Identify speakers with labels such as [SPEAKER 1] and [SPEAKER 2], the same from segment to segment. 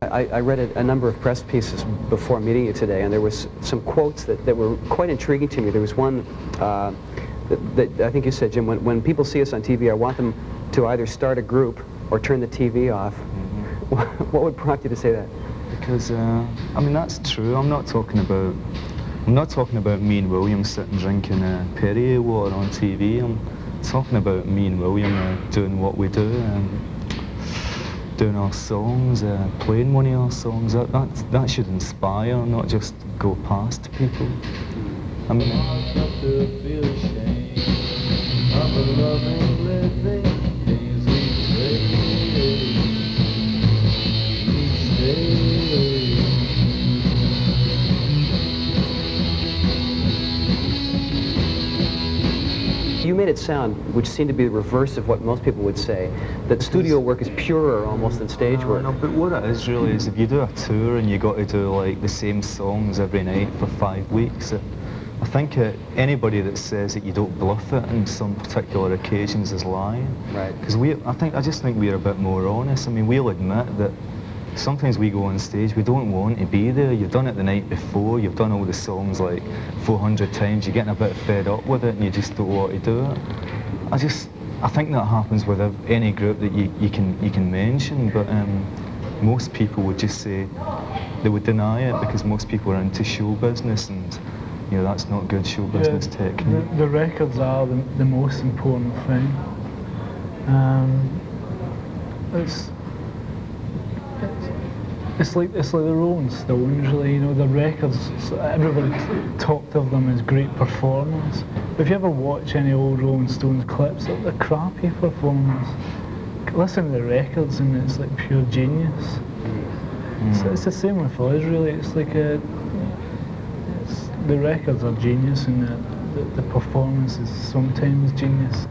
[SPEAKER 1] I read a number of press pieces before meeting you today, and there was some quotes that were quite intriguing to me. There was one that I think you said, Jim, when people see us on TV, I want them to either start a group or turn the TV off. Mm-hmm. What would prompt you to say that?
[SPEAKER 2] Because, I mean, that's true. I'm not talking about me and William sitting drinking Perrier water on TV. I'm talking about me and William doing what we do, doing our songs, playing one of our songs. That should inspire, not just go past people. I mean,
[SPEAKER 1] you made it sound, which seemed to be the reverse of what most people would say, that studio work is purer almost than stage work.
[SPEAKER 2] No, but what it is really is if you do a tour and you got to do like the same songs every night for 5 weeks, I think anybody that says that you don't bluff it on some particular occasions is lying.
[SPEAKER 1] Right.
[SPEAKER 2] Because I just think we're a bit more honest. I mean, we'll admit that sometimes we go on stage, we don't want to be there. You've done it the night before, you've done all the songs like 400 times, you're getting a bit fed up with it and you just don't want to do it. I think that happens with any group that you can mention, but most people would just say, they would deny it because most people are into show business, and you know, that's not good show business technique.
[SPEAKER 3] The records are the most important thing. It's like the Rolling Stones, really. You know, the records. Everybody talked of them as great performers. But if you ever watch any old Rolling Stones clips, they're crappy performers. Listen to the records, and it's like pure genius. So it's the same with us, really. It's like the records are genius, and the performance is sometimes genius.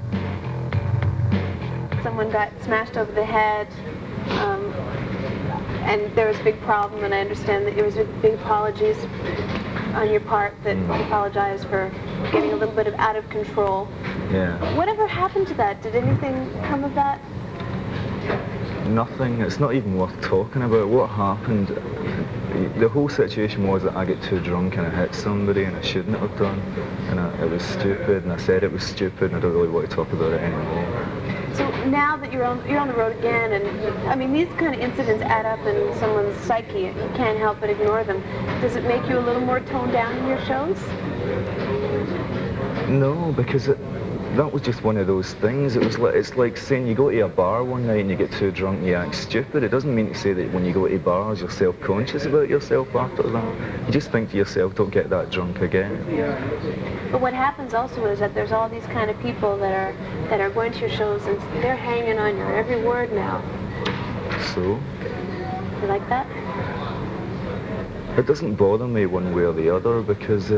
[SPEAKER 4] Someone got smashed over the head. And there was a big problem, and I understand that it was big apologies on your part, that you apologized for getting a little bit of out of control.
[SPEAKER 2] Yeah.
[SPEAKER 4] Whatever happened to that? Did anything come of that?
[SPEAKER 2] Nothing. It's not even worth talking about. What happened, the whole situation was that I get too drunk and I hit somebody and I shouldn't have done. And it was stupid, and I said it was stupid, and I don't really want to talk about it anymore.
[SPEAKER 4] So now that you're on the road again, and I mean, these kind of incidents add up in someone's psyche. You can't help but ignore them. Does it make you a little more toned down in your shows?
[SPEAKER 2] No, because that was just one of those things. It's like saying you go to a bar one night and you get too drunk and you act stupid. It doesn't mean to say that when you go to bars you're self-conscious about yourself after that. You just think to yourself, don't get that drunk again.
[SPEAKER 4] But what happens also is that there's all these kind of people that are going to your shows, and they're hanging on your every word now.
[SPEAKER 2] So?
[SPEAKER 4] You like that?
[SPEAKER 2] It doesn't bother me one way or the other, because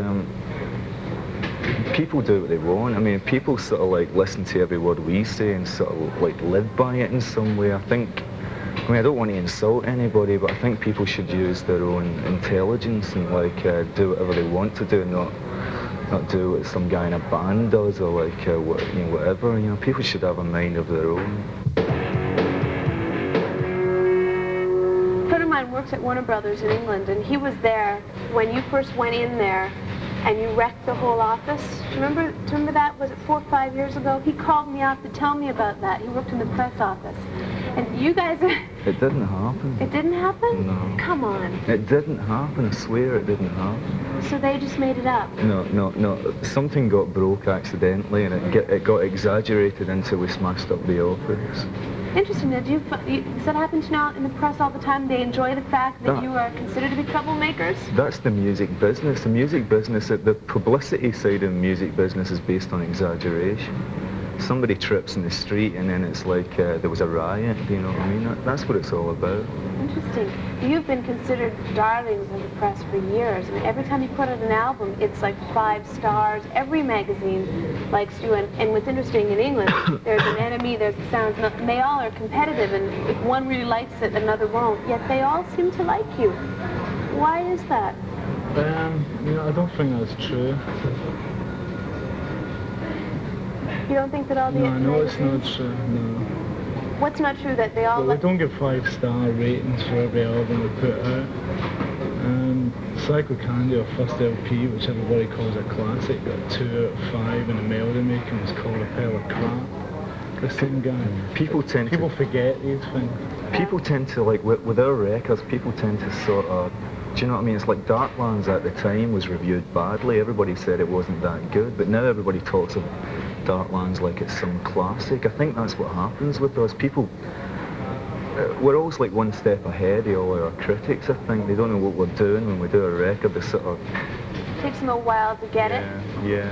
[SPEAKER 2] people do what they want. I mean, people sort of like listen to every word we say and sort of like live by it in some way. I don't want to insult anybody, but I think people should use their own intelligence and like do whatever they want to do, not do what some guy in a band does, or like whatever. You know, people should have a mind of their own.
[SPEAKER 4] A friend of mine works at Warner Brothers in England, and he was there when you first went in there and you wrecked the whole office. Remember that? Was it 4 or 5 years ago? He called me up to tell me about that. He worked in the press office. And you guys...
[SPEAKER 2] It didn't happen.
[SPEAKER 4] It didn't happen?
[SPEAKER 2] No.
[SPEAKER 4] Come on.
[SPEAKER 2] It didn't happen, I swear it didn't happen.
[SPEAKER 4] So they just made it up?
[SPEAKER 2] No. Something got broke accidentally, and it got exaggerated until we smashed up the office.
[SPEAKER 4] Interesting. Now, does that happen to now in the press all the time? They enjoy the fact that you are considered to be troublemakers?
[SPEAKER 2] That's the music business. The music business, the publicity side of the music business is based on exaggeration. Somebody trips in the street and then it's like there was a riot, you know what I mean? That's what it's all about.
[SPEAKER 4] Interesting. You've been considered darlings of the press for years. I mean, every time you put out an album, it's like 5 stars. Every magazine likes you. And what's interesting in England, there's an enemy, there's the sounds, and they all are competitive. And if one really likes it, another won't. Yet they all seem to like you. Why is that?
[SPEAKER 3] I don't think that's true.
[SPEAKER 4] You don't think that all the
[SPEAKER 3] No, it's not true, no.
[SPEAKER 4] what's not true that they all
[SPEAKER 3] Well, we don't give 5-star ratings for every album we put out. Psycho Candy, our first LP, which everybody calls a classic, got 2 out of 5, and the melody making was called a pile of crap. The same guy.
[SPEAKER 2] People
[SPEAKER 3] forget these things.
[SPEAKER 2] People tend to, like, with our records, people tend to sort of, do you know what I mean? It's like Darklands at the time was reviewed badly. Everybody said it wasn't that good, but now everybody talks of Darklands like it's some classic. I think that's what happens with us. People, we're always like one step ahead of all our critics, I think. They don't know what we're doing when we do a record. They sort of...
[SPEAKER 4] takes them a while to get it.
[SPEAKER 2] Yeah.